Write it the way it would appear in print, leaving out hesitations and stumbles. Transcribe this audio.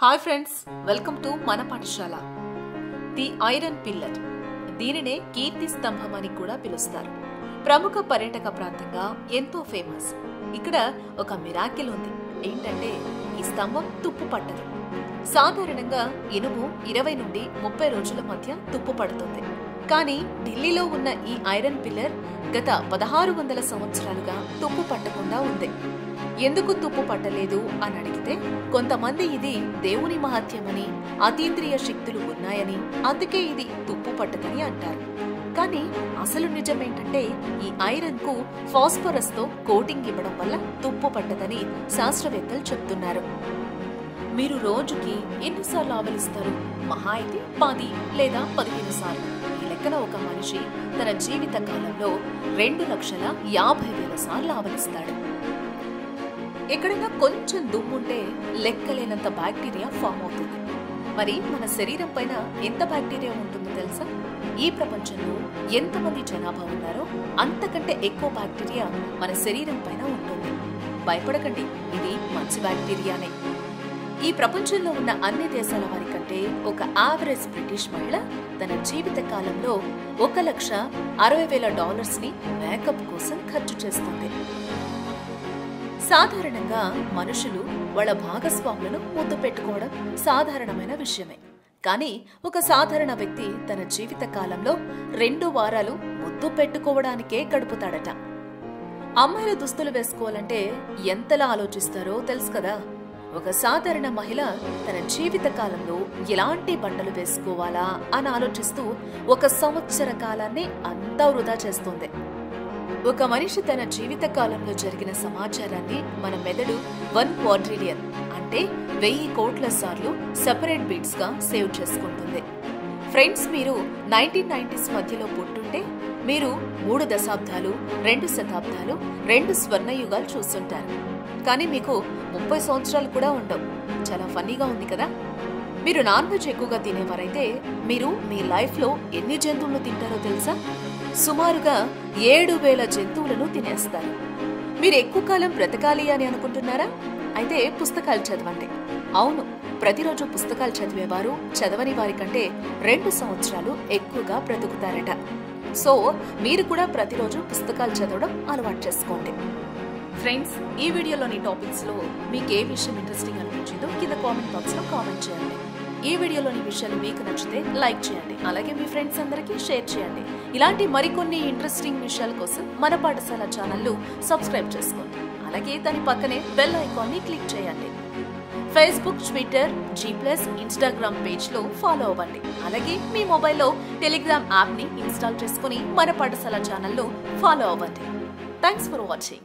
Hi friends, welcome to మన పాఠశాల. The iron pillar, దీనినే కీర్తి స్తంభం అని కూడా పిలుస్తారు. ప్రముఖ పర్యాటక ప్రాంతంగా ఎంతో ఫేమస్. ఇక్కడ ఒక మిరాకిల్ ఉంది. ఏంటంటే ఈ స్తంభం తుప్పు పట్టదు. సాధారణంగా ఇనుము 20 నుండి 30 రోజుల మధ్య తుప్పు పడుతుంది. కానీ ఢిల్లీలో ఉన్న ఈ ఐరన్ పిల్లర్ గత 1600 సంవత్సరాలుగా తుప్పు పట్టకుండా ఉంది. ఎందుకు తుప్పు పట్టలేదు అని అడిగితే, కొంతమంది ఇది దేవుని మహత్యమని, అతీంద్రియ శక్తులు ఉన్నాయని, అందుకే ఇది తుప్పు పట్టదని అంటారు. కానీ అసలు నిజమేంటంటే ఈ ఐరన్ కు ఫాస్ఫరస్ తో కోటింగ్ ఇవ్వడం వల్ల తుప్పు పట్టదని శాస్త్రవేత్తలు చెప్తున్నారు. మీరు రోజుకి ఎన్నిసార్లు ఆవలిస్తారు? మహా అయితే 10 లేదా 15 సార్లు. ఈ లెక్కన ఒక మనిషి తన జీవిత కాలంలో 2,50,000 సార్లు ఆవలిస్తాడు. ఎక్కడైనా కొంచెం దుమ్ముంటే లెక్కలేనంత బ్యాక్టీరియా ఫామ్ అవుతుంది. మరి మన శరీరం పైన ఎంత బ్యాక్టీరియా ఉంటుందో తెలుసా? ఈ ప్రపంచంలో ఎంతమంది జనాభా ఉన్నారో అంతకంటే ఎక్కువ బ్యాక్టీరియా మన శరీరం పైన ఉంటుంది. భయపడకండి, ఇది మంచి బ్యాక్టీరియానే. ఈ ప్రపంచంలో ఉన్న అన్ని దేశాల వారి కంటే ఒక యావరేజ్ బ్రిటిష్ మహిళ తన జీవిత కాలంలో $1,60,000 మేకప్ కోసం ఖర్చు చేస్తుంది. సాధారణంగా మనుషులు వాళ్ళ భాగస్వాములను ముద్దు పెట్టుకోవడం సాధారణమైన విషయమే. కానీ ఒక సాధారణ వ్యక్తి తన జీవిత కాలంలో 2 వారాలు ముద్దు పెట్టుకోవడానికే గడుపుతాడట. అమ్మాయిల దుస్తులు వేసుకోవాలంటే ఎంతలా ఆలోచిస్తారో తెలుసు కదా. ఒక సాధారణ మహిళ తన జీవిత కాలంలో ఎలాంటి బట్టలు వేసుకోవాలా అని ఆలోచిస్తూ 1 సంవత్సర కాలాన్ని అంతా వృధా చేస్తుంది. ఒక మనిషి తన జీవిత కాలంలో జరిగిన సమాచారాన్ని మన మెదడు 1 క్వాడ్రిలియన్ అంటే 1000 కోట్ల సార్లు సెపరేట్ బీట్స్ గా సేవ్ చేసుకుంటుంది. ఫ్రెండ్స్, మీరు 1990s మధ్యలో పుట్టుంటే మీరు 3 దశాబ్దాలు, 2 శతాబ్దాలు, 2 స్వర్ణయుగాలు చూస్తుంటారు. కానీ మీకు 30 సంవత్సరాలు కూడా ఉండవు. చాలా ఫన్నీగా ఉంది కదా. మీరు నాన్ వెజ్ ఎక్కువగా తినేవారైతే మీరు మీ లైఫ్ లో ఎన్ని జంతువులు తింటారో తెలుసా? సుమారుగా 7,000 జంతువులను తినేస్తారు. మీరు ఎక్కువ కాలం బ్రతకాలి అని అనుకుంటున్నారా? అయితే పుస్తకాలు చదవండి. అవును, ప్రతిరోజు పుస్తకాలు చదివేవారు చదవని వారి కంటే 2 సంవత్సరాలు ఎక్కువగా బ్రతుకుతారట. సో మీరు కూడా ప్రతిరోజు పుస్తకాలు చదవడం అలవాటు చేసుకోండి. ఫ్రెండ్స్, ఈ వీడియోలోని టాపిక్స్ లో మీకు ఏ విషయం ఇంట్రెస్టింగ్ అనిపించిందో కింద కామెంట్ బాక్స్ లో కామెంట్ చేయండి. ఈ వీడియోలోని విషయాలు మీకు నచ్చితే లైక్ చేయండి. అలాగే మీ ఫ్రెండ్స్ అందరికీ షేర్ చేయండి. ఇలాంటి మరికొన్ని ఇంట్రెస్టింగ్ విషయాల కోసం మన పాఠశాల ఛానల్ సబ్స్క్రైబ్ చేసుకోండి. అలాగే దాని పక్కనే బెల్ ఐకాన్ ని క్లిక్ చేయండి. Facebook, Twitter, G+, Instagram page లో ఫాలో అవ్వండి. అలాగే మీ మొబైల్లో టెలిగ్రామ్ యాప్ ని ఇన్స్టాల్ చేసుకుని మన పాఠశాల ఛానల్ ఫాలో అవ్వండి. Thanks for watching.